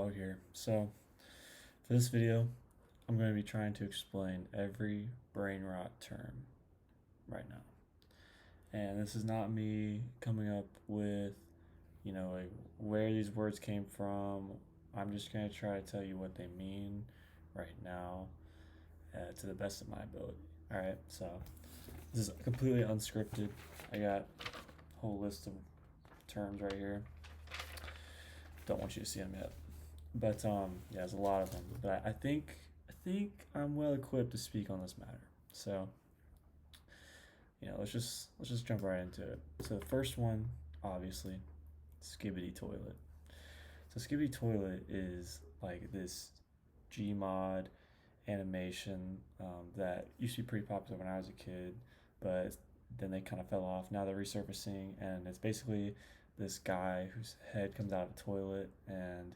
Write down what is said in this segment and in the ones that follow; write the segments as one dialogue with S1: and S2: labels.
S1: dog here. So, for this video, I'm going to be trying to explain every brain rot term right now. And this is not me coming up with, like where these words came from. I'm just going to try to tell you what they mean right now to the best of my ability. All right, so this is completely unscripted. I got a whole list of terms right here. Don't want you to see them yet. But yeah, there's a lot of them. But I think I'm well equipped to speak on this matter. So let's just jump right into it. So the first one, obviously, Skibbity Toilet. So Skibbity Toilet is like this Gmod animation that used to be pretty popular when I was a kid, but then they kind of fell off. Now they're resurfacing, and it's basically this guy whose head comes out of a toilet and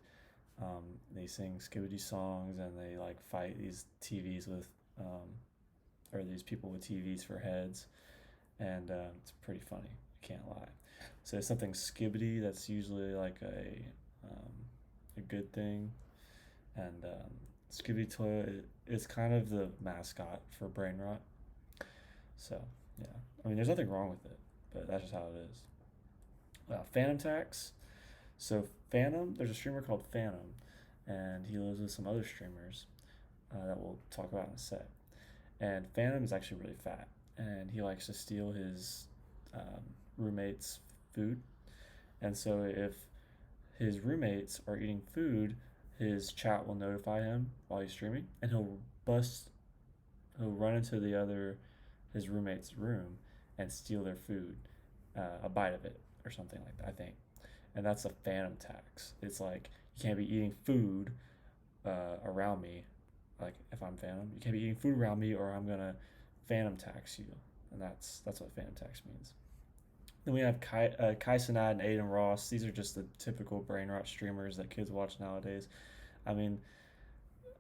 S1: they sing Skibbity songs and they like fight these TVs with, or these people with TVs for heads, and it's pretty funny. I can't lie. So it's something Skibbity that's usually like a good thing, and Skibbity Toilet is kind of the mascot for brain rot. So yeah, I mean, there's nothing wrong with it, but that's just how it is. Phantom Tax. So Phantom, there's a streamer called Phantom, and he lives with some other streamers that we'll talk about in a sec. And Phantom is actually really fat, and he likes to steal his roommates' food. And so if his roommates are eating food, his chat will notify him while he's streaming, and he'll run into his roommate's room and steal their food, a bite of it or something like that, I think. And that's a phantom tax. It's like you can't be eating food around me. Like if I'm Phantom, you can't be eating food around me, or I'm gonna phantom tax you. And that's what phantom tax means. Then we have Kai Cenat and Aiden Ross. These are just the typical brain rot streamers that kids watch nowadays. I mean,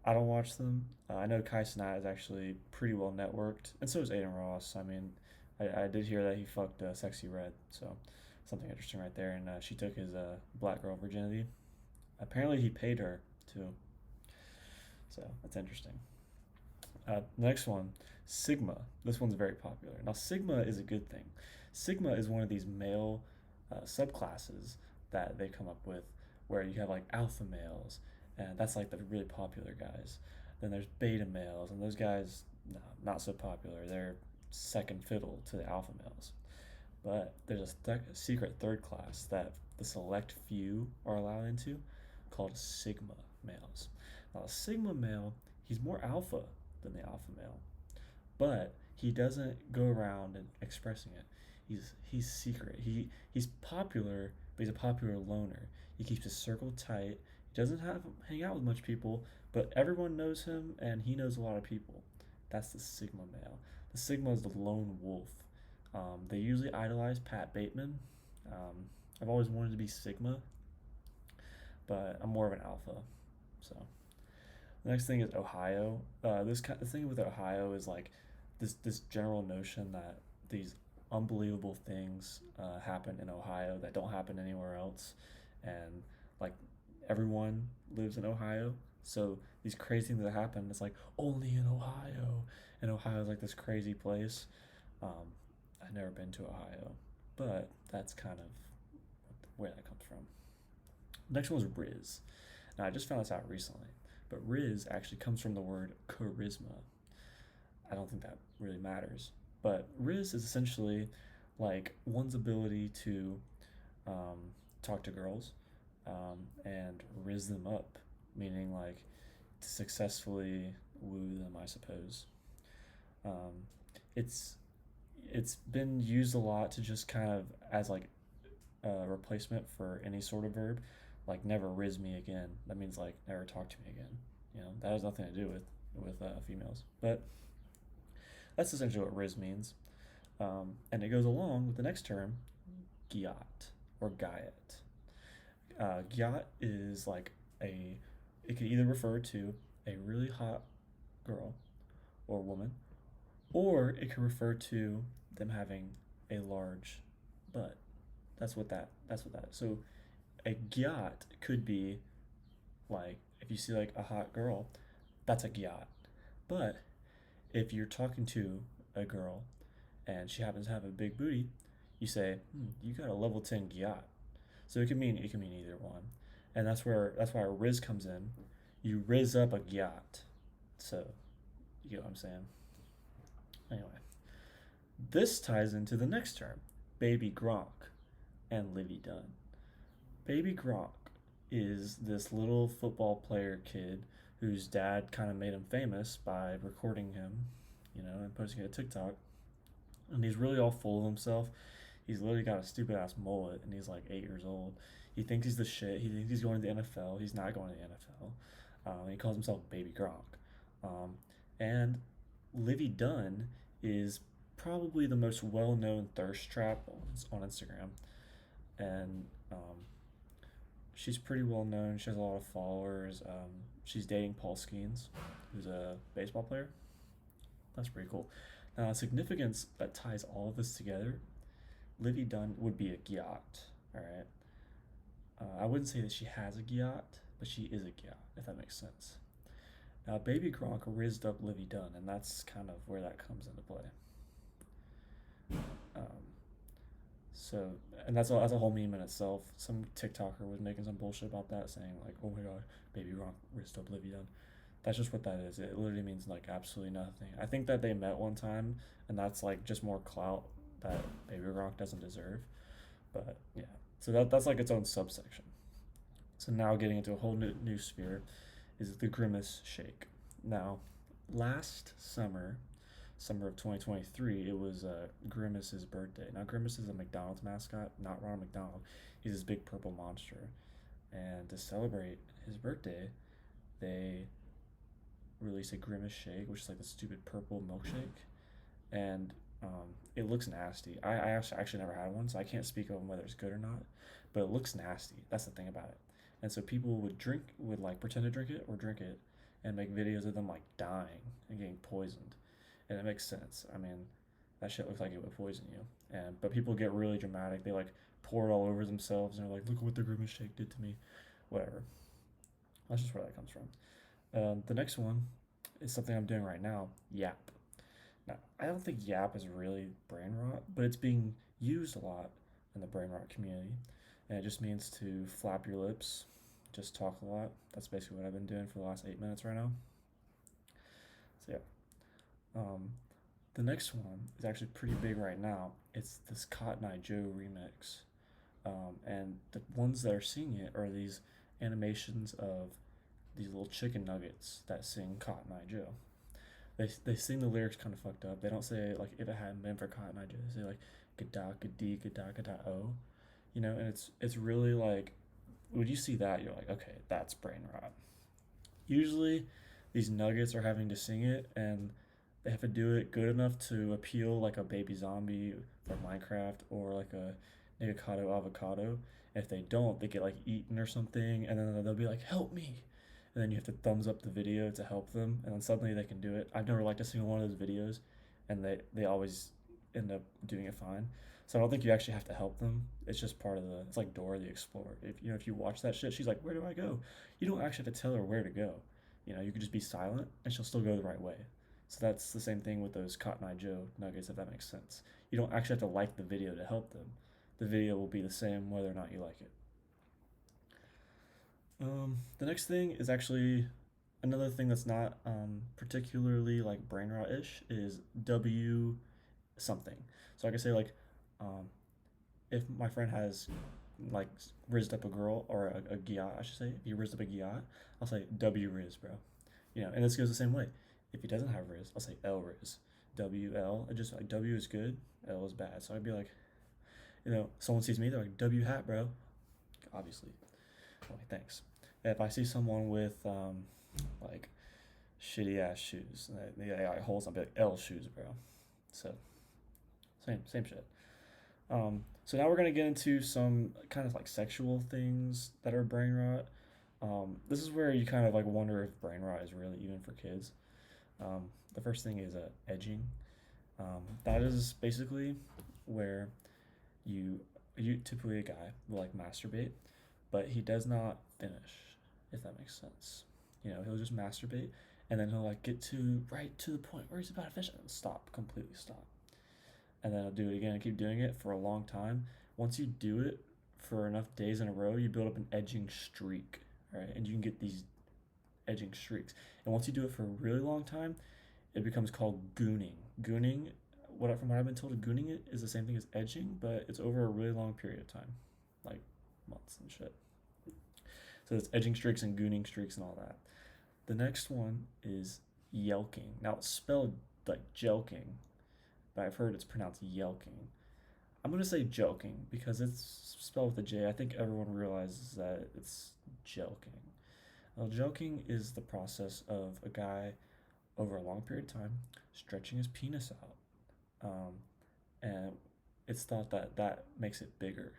S1: I don't watch them. I know Kai Cenat is actually pretty well networked, and so is Aiden Ross. I mean, I did hear that he fucked Sexy Red, so something interesting right there. And she took his black girl virginity. Apparently, he paid her too, so that's interesting. Next one, Sigma. This one's very popular. Now, Sigma is a good thing. Sigma is one of these male subclasses that they come up with where you have like alpha males, and that's like the really popular guys. Then there's beta males, and those guys, no, not so popular. They're second fiddle to the alpha males. But there's a secret third class that the select few are allowed into called Sigma males. Now, a Sigma male, he's more alpha than the alpha male, but he doesn't go around and expressing it. He's secret. He's popular, but he's a popular loner. He keeps his circle tight. He doesn't hang out with much people, but everyone knows him, and he knows a lot of people. That's the Sigma male. The Sigma is the lone wolf. They usually idolize Pat Bateman. I've always wanted to be Sigma, but I'm more of an alpha. So the next thing is Ohio. The thing with Ohio is like this general notion that these unbelievable things happen in Ohio that don't happen anywhere else, and like everyone lives in Ohio. So these crazy things that happen, it's like only in Ohio, and Ohio is like this crazy place. I've never been to Ohio, but that's kind of where that comes from. Next one was Riz. Now I just found this out recently, but Riz actually comes from the word charisma. I don't think that really matters, but Riz is essentially like one's ability to talk to girls and riz them up, meaning like to successfully woo them, I suppose. Um, it's it's been used a lot to just kind of as like a replacement for any sort of verb, like never riz me again. That means like never talk to me again. That has nothing to do with females, but that's essentially what riz means. And it goes along with the next term, gyat or gayet. Gyat is like it can either refer to a really hot girl or woman, or it could refer to them having a large butt. That's what that is. So a gyat could be Like if you see like a hot girl, that's a gyat. But if you're talking to a girl and she happens to have a big booty, you say, you got a level 10 gyat. So it can mean either one, and that's why a riz comes in. You riz up a gyat. So you get what I'm saying. Anyway, this ties into the next term, baby Gronk and Livy Dunn. Baby Gronk is this little football player kid whose dad kind of made him famous by recording him, and posting it to TikTok. And he's really all full of himself. He's literally got a stupid ass mullet, and he's like 8 years old. He thinks he's the shit. He thinks he's going to the NFL. He's not going to the NFL. He calls himself Baby Gronk. And Livy Dunn is probably the most well-known thirst trap on Instagram, and she's pretty well known. She has a lot of followers. She's dating Paul Skeens, who's a baseball player. That's pretty cool. Now, significance that ties all of this together, Livy Dunn would be a gyat, all right? I wouldn't say that she has a gyat, but she is a gyat, if that makes sense. Now, Baby Gronk rizzed up Livy Dunn, and that's kind of where that comes into play. Um, so, and that's a whole meme in itself. Some TikToker was making some bullshit about that, saying like, "Oh my god, Baby Gronk rizzed up Livy Dunn." That's just what that is. It literally means like absolutely nothing. I think that they met one time, and that's like just more clout that Baby Gronk doesn't deserve. But yeah, so that's like its own subsection. So now getting into a whole new sphere is the Grimace Shake. Now, last summer of 2023, it was Grimace's birthday. Now, Grimace is a McDonald's mascot, not Ronald McDonald. He's this big purple monster. And to celebrate his birthday, they released a Grimace Shake, which is like the stupid purple milkshake. And it looks nasty. I actually never had one, so I can't speak on whether it's good or not. But it looks nasty. That's the thing about it. And so people would like pretend to drink it or drink it, and make videos of them like dying and getting poisoned. And it makes sense. I mean, that shit looks like it would poison you. But people get really dramatic. They like pour it all over themselves and they're like, "Look what the Grimace Shake did to me." Whatever. That's just where that comes from. The next one is something I'm doing right now. Yap. Now, I don't think Yap is really brain rot, but it's being used a lot in the brain rot community. And it just means to flap your lips, just talk a lot. That's basically what I've been doing for the last 8 minutes right now. So yeah. Um, the next one is actually pretty big right now. It's this Cotton Eye Joe remix. And the ones that are seeing it are these animations of these little chicken nuggets that sing Cotton Eye Joe. They sing the lyrics kind of fucked up. They don't say like if it hadn't been for Cotton Eye Joe. They say like gada gadi gada gada oh, and it's really like when you see that you're like, okay, that's brain rot. Usually these nuggets are having to sing it, and they have to do it good enough to appeal like a baby zombie from Minecraft or like a Negacado avocado. And if they don't, they get like eaten or something, and then they'll be like, "Help me!" And then you have to thumbs up the video to help them, and then suddenly they can do it. I've never liked a single one of those videos, and they always end up doing it fine. So I don't think you actually have to help them. It's just part of the. It's like Dora the Explorer. If you watch that shit, she's like, "Where do I go?" You don't actually have to tell her where to go. You could just be silent, and she'll still go the right way. So that's the same thing with those Cotton Eye Joe nuggets, if that makes sense. You don't actually have to like the video to help them. The video will be the same whether or not you like it. The next thing is actually another thing that's not particularly like brain rot ish is W something. So I can say like, um, if my friend has like rizzed up a girl or a gyat, I should say, if he rizzed up a gyat, I'll say W Riz, bro. And this goes the same way. If he doesn't have Riz, I'll say L Riz. W L. It just like W is good, L is bad. So I'd be like, someone sees me, they're like, W hat, bro. Obviously. I'm like, thanks. If I see someone with like shitty ass shoes, they got holes, I'll be like, L shoes, bro. So same shit. So now we're gonna get into some kind of like sexual things that are brain rot. This is where you kind of like wonder if brain rot is really even for kids. The first thing is edging. That is basically where you typically a guy will like masturbate, but he does not finish. if that makes sense. He'll just masturbate, and then he'll like get to right to the point where he's about to finish and stop, completely stop. And then he'll do it again and keep doing it for a long time. Once you do it for enough days in a row, you build up an edging streak, right? And you can get these edging streaks. And once you do it for a really long time, it becomes called gooning. Gooning, from what I've been told, gooning it is the same thing as edging, but it's over a really long period of time, like months and shit. So it's edging streaks and gooning streaks and all that. The next one is yelking. Now it's spelled like jelking, but I've heard it's pronounced yelking. I'm gonna say jelking because it's spelled with a J. I think everyone realizes that it's jelking. Well, jelking is the process of a guy over a long period of time stretching his penis out, and it's thought that that makes it bigger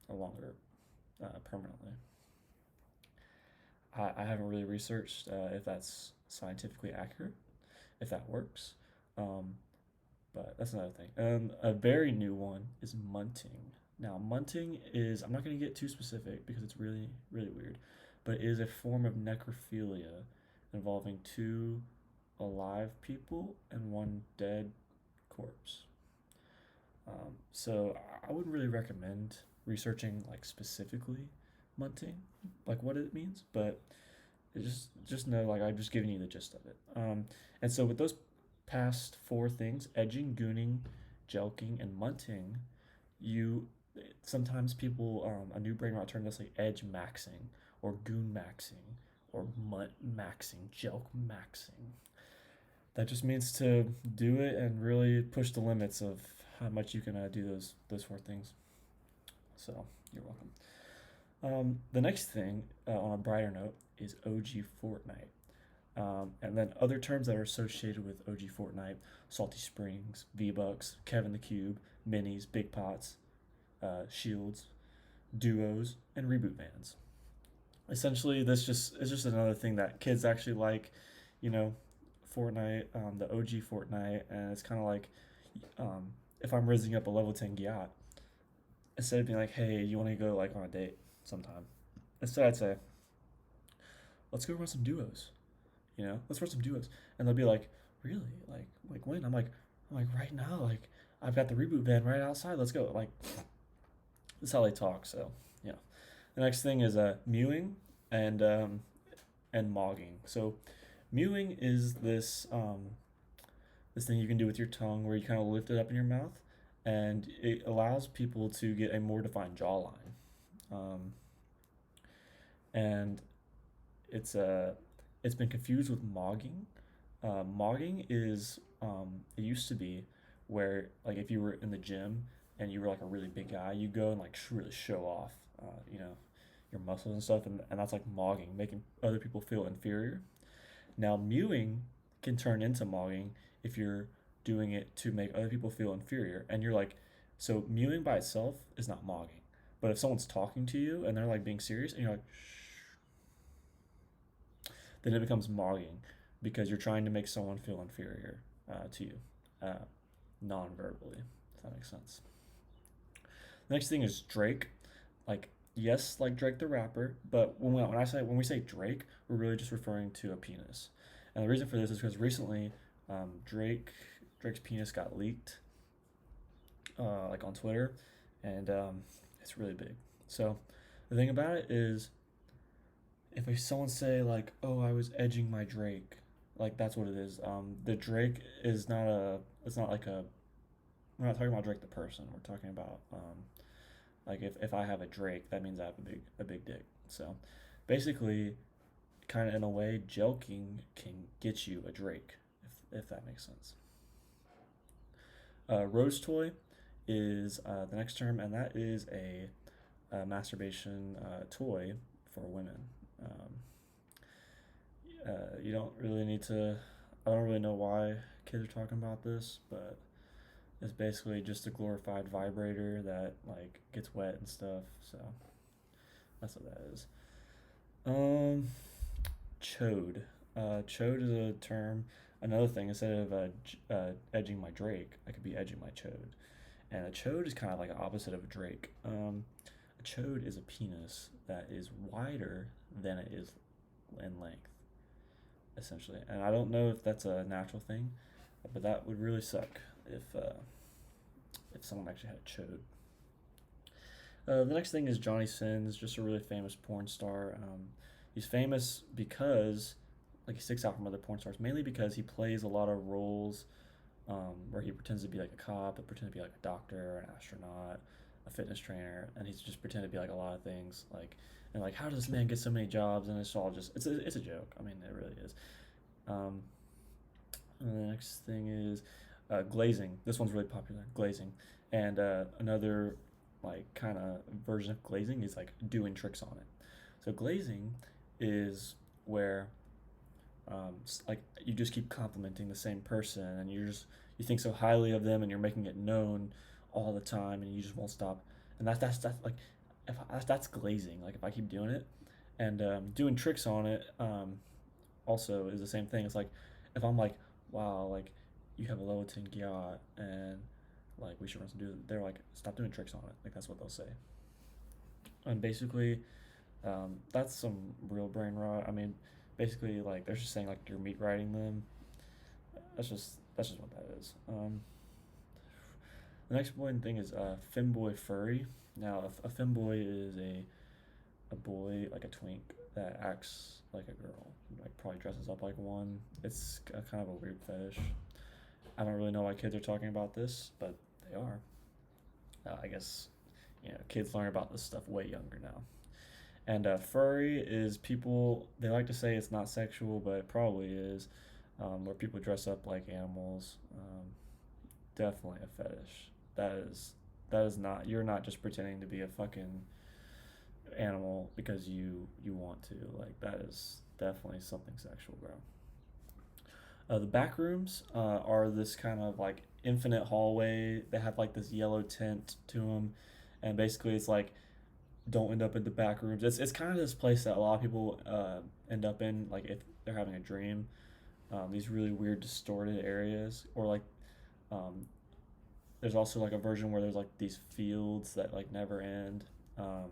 S1: or longer permanently. I haven't really researched if that's scientifically accurate, if that works. Um, but that's another thing. And a very new one is munting. Now, munting is, I'm not going to get too specific because it's really, really weird, but it is a form of necrophilia involving two alive people and one dead corpse. So I wouldn't really recommend researching like specifically munting, like what it means, but just know like I'm just giving you the gist of it. And so with those past four things, edging, gooning, jelking, and munting, you sometimes people a new brain rot term that's like edge maxing or goon maxing or munt maxing, jelk maxing. That just means to do it and really push the limits of how much you can do those four things. So you're welcome. The next thing on a brighter note is OG Fortnite. And then other terms that are associated with OG Fortnite: Salty Springs, V-Bucks, Kevin the Cube, Minis, Big Pots, Shields, Duos, and Reboot Vans. Essentially, this is just another thing that kids actually like, you know, Fortnite, the OG Fortnite, and it's kind of like if I'm raising up a level 10 Gyat, instead of being like, hey, you want to go like on a date sometime, instead I'd say, let's go run some duos. Let's run some duos. And they'll be like, really? Like when? I'm like, right now. Like, I've got the reboot van right outside. Let's go. Like, that's how they talk. So, yeah. The next thing is mewing and mogging. So, mewing is this thing you can do with your tongue where you kind of lift it up in your mouth, and it allows people to get a more defined jawline. And it's been confused with mogging. Mogging is it used to be where like if you were in the gym and you were like a really big guy, you go and like really show off, your muscles and stuff, and that's like mogging, making other people feel inferior. Now mewing can turn into mogging if you're doing it to make other people feel inferior, and you're like, so mewing by itself is not mogging, but if someone's talking to you and they're like being serious and you're like, then it becomes mogging because you're trying to make someone feel inferior to you, non-verbally, if that makes sense. The next thing is Drake. Like, yes, like Drake the rapper, but when we say Drake, we're really just referring to a penis. And the reason for this is because recently Drake's penis got leaked, like on Twitter, and it's really big. So the thing about it is, if someone say like, "Oh, I was edging my Drake," like that's what it is. The Drake is not it's not like a. We're not talking about Drake the person. We're talking about like if I have a Drake, that means I have a big dick. So basically, kind of in a way, jelking can get you a Drake, if that makes sense. Rose toy is the next term, and that is a masturbation toy for women. You don't really need to. I don't really know why kids are talking about this, but it's basically just a glorified vibrator that like gets wet and stuff. So that's what that is. Chode. Chode is a term. Another thing, instead of edging my Drake, I could be edging my chode. And a chode is kind of like the opposite of a Drake. A chode is a penis that is wider than it is in length, essentially. And I don't know if that's a natural thing, but that would really suck if someone actually had a chode. The next thing is Johnny Sins, just a really famous porn star. He's famous because, like, he sticks out from other porn stars mainly because he plays a lot of roles where he pretends to be like a cop, and pretends to be like a doctor, an astronaut, a fitness trainer, and he's just pretending to be like a lot of things. Like, and like, how does this man get so many jobs? And it's all just it's a joke. I mean, it really is. Um, and the next thing is glazing. This one's really popular, glazing. And another like kind of version of glazing is like doing tricks on it. So glazing is where like you just keep complimenting the same person, and you think so highly of them, and you're making it known all the time, and you just won't stop. And that's like that's glazing. Like if I keep doing it, and doing tricks on it also is the same thing. It's like if I'm like, wow, like you have a level 10 Gyat, and like we should run some dudes. They're like, stop doing tricks on it. Like that's what they'll say. And basically, that's some real brain rot. I mean, basically, like they're just saying like you're meat riding them. That's just what that is. The next important thing is femboy furry. Now, a femboy is a boy like a twink that acts like a girl, like probably dresses up like one. It's a kind of a weird fetish. I don't really know why kids are talking about this, but they are. I guess kids learn about this stuff way younger now. And furry is people, they like to say it's not sexual, but it probably is, where people dress up like animals. Definitely a fetish. That is not, you're not just pretending to be a fucking animal because you want to. Like, that is definitely something sexual, bro. The back rooms are this kind of like infinite hallway. They have like this yellow tint to them, and basically it's like don't end up in the back rooms. It's kind of this place that a lot of people end up in, like if they're having a dream. These really weird, distorted areas, or like um, there's also like a version where there's like these fields that like never end. Um,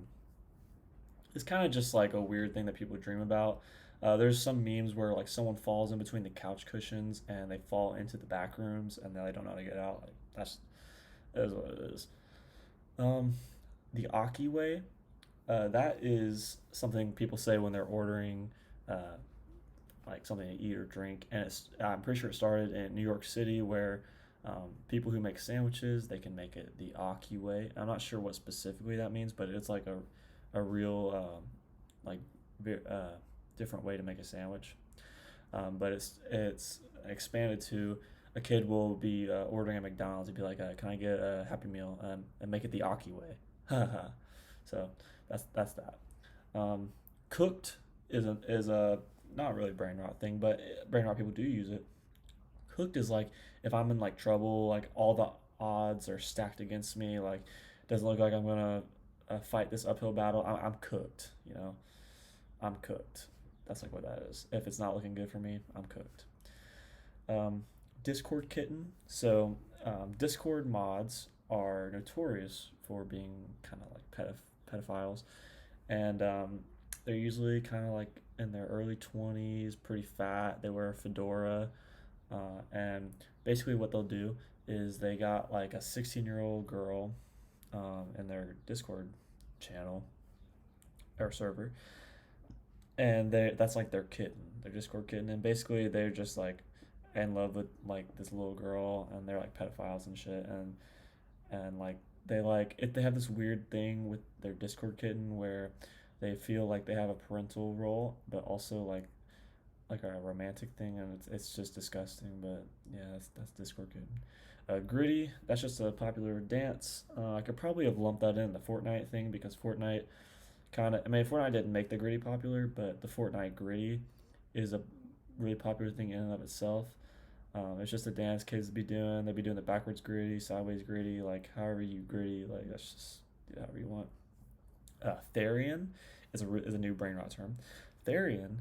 S1: it's kind of just like a weird thing that people dream about. There's some memes where like someone falls in between the couch cushions and they fall into the back rooms and then they don't know how to get out. Like that is what it is. Um, the Aki way, that is something people say when they're ordering uh, like something to eat or drink, and I'm pretty sure it started in New York City where people who make sandwiches they can make it the Aki way. I'm not sure what specifically that means, but it's like a real like different way to make a sandwich. But it's expanded to a kid will be ordering at McDonald's and be like, "Can I get a Happy Meal?" And make it the Aki way. So that's that. Cooked is a not really brain rot thing, but brain rot people do use it. Cooked is like if I'm in like trouble, like all the odds are stacked against me, like it doesn't look like I'm gonna fight this uphill battle. I'm cooked, I'm cooked. That's like what that is. If it's not looking good for me, I'm cooked. Um, Discord kitten. So Discord mods are notorious for being kind of like pedophiles, and they're usually kind of like in their early 20s, pretty fat. They wear a fedora, and basically what they'll do is they got like a 16-year-old girl in their Discord channel or server, and that's like their kitten, their Discord kitten, and basically they're just like in love with like this little girl, and they're like pedophiles and shit, and like they have this weird thing with their Discord kitten where they feel like they have a parental role, but also like a romantic thing, and it's just disgusting. But yeah, that's Discord kitten. Gritty, that's just a popular dance. I could probably have lumped that in the Fortnite thing because Fortnite I mean, Fortnite didn't make the gritty popular, but the Fortnite gritty is a really popular thing in and of itself. It's just a dance kids be doing. They'd be doing the backwards gritty, sideways gritty, like however you gritty, like that's just do however you want. Therian is a new brain rot term. Therian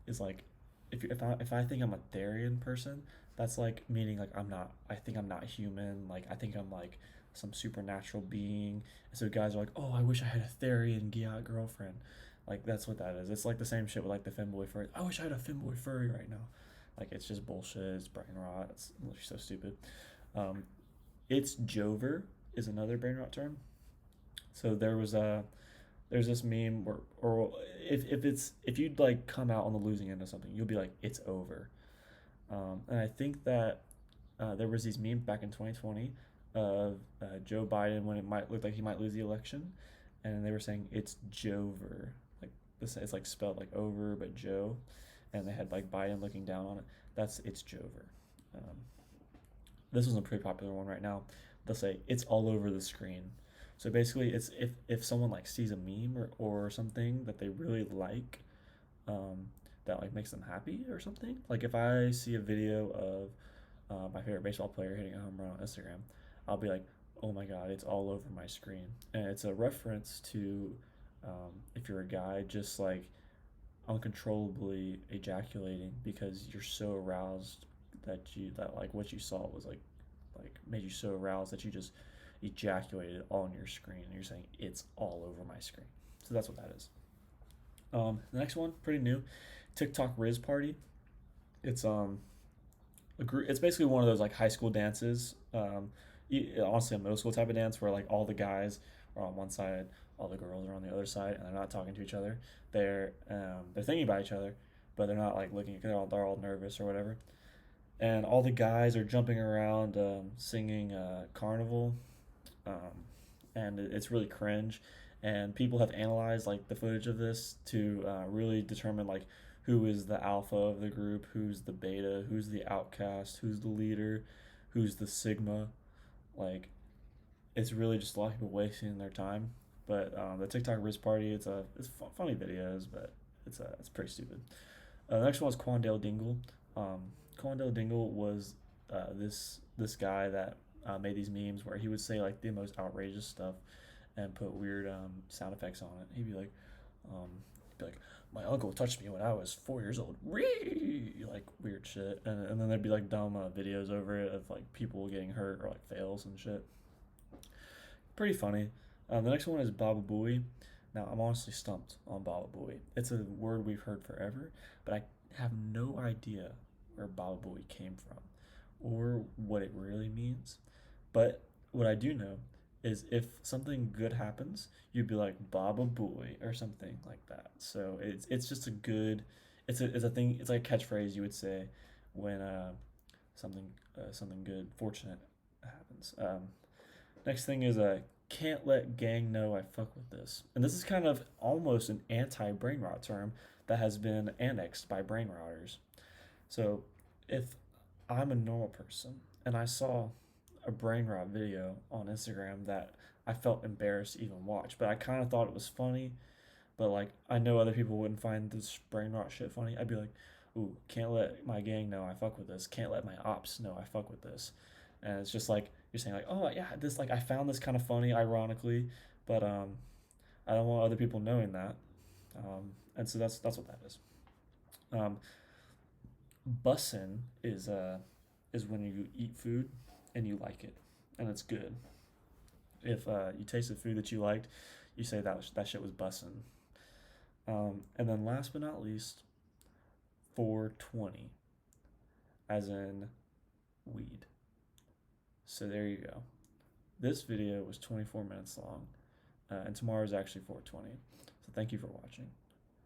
S1: is like if I think I'm a Therian person, that's like meaning like I'm not. I think I'm not human. Like I think I'm like some supernatural being. And so guys are like, oh, I wish I had a Therian Gyat girlfriend. Like that's what that is. It's like the same shit with like the femboy furry. I wish I had a femboy furry right now. Like it's just bullshit. It's brain rot. It's literally so stupid. Um, it's Jover is another brain rot term. So there's this meme where, or if you'd like come out on the losing end of something, you'll be like it's over. And I think that there was these memes back in 2020 of Joe Biden when it might look like he might lose the election, and they were saying it's Jover, like this it's like spelled like over but Joe, and they had like Biden looking down on it. That's it's Jover. Um, this was a pretty popular one right now. They'll say it's all over the screen. So basically, it's if someone like sees a meme or something that they really like, um, that like makes them happy or something. Like if I see a video of my favorite baseball player hitting a home run on Instagram, I'll be like, oh my god, it's all over my screen. And it's a reference to if you're a guy just like uncontrollably ejaculating because you're so aroused that like what you saw was like made you so aroused that you just ejaculated on your screen and you're saying it's all over my screen. So that's what that is. The next one, pretty new, TikTok Riz Party. It's a group. It's basically one of those like high school dances. Honestly, a middle school type of dance where like all the guys are on one side, all the girls are on the other side, and they're not talking to each other. They're thinking about each other, but they're not like looking. They're all nervous or whatever. And all the guys are jumping around, singing "Carnival," um, and it's really cringe. And people have analyzed like the footage of this to really determine like who is the alpha of the group, who's the beta, who's the outcast, who's the leader, who's the sigma. Like it's really just a lot of people wasting their time. But the TikTok Riz Party, it's funny videos, but it's pretty stupid. The next one was Quandale Dingle. Quandale Dingle was this guy that made these memes where he would say like the most outrageous stuff and put weird sound effects on it. Um, he'd be like, my uncle touched me when I was 4 years old. Whee! Like weird shit, and then there'd be like dumb videos over it of like people getting hurt or like fails and shit. Pretty funny. The next one is Baba Booey. Now I'm honestly stumped on Baba Booey. It's a word we've heard forever, but I have no idea where Baba Booey came from or what it really means. But what I do know is if something good happens, you'd be like Baba Booey or something like that. So it's just a good, it's a thing. It's like a catchphrase you would say when something something good, fortunate happens. Next thing is can't let gang know I fuck with this, and this is kind of almost an anti brain rot term that has been annexed by brain rotters. So if I'm a normal person and I saw a brain rot video on Instagram that I felt embarrassed to even watch, but I kind of thought it was funny, but like I know other people wouldn't find this brain rot shit funny. I'd be like, ooh, can't let my gang know I fuck with this. Can't let my ops know I fuck with this. And it's just like you're saying like, oh yeah, this like I found this kind of funny, ironically, but I don't want other people knowing that. And so that's what that is. Um, Bussin is when you eat food and you like it and it's good. If you tasted food that you liked, you say that shit was bussin'. And then last but not least, 420, as in weed. So there you go. This video was 24 minutes long, and tomorrow is actually 420. So thank you for watching.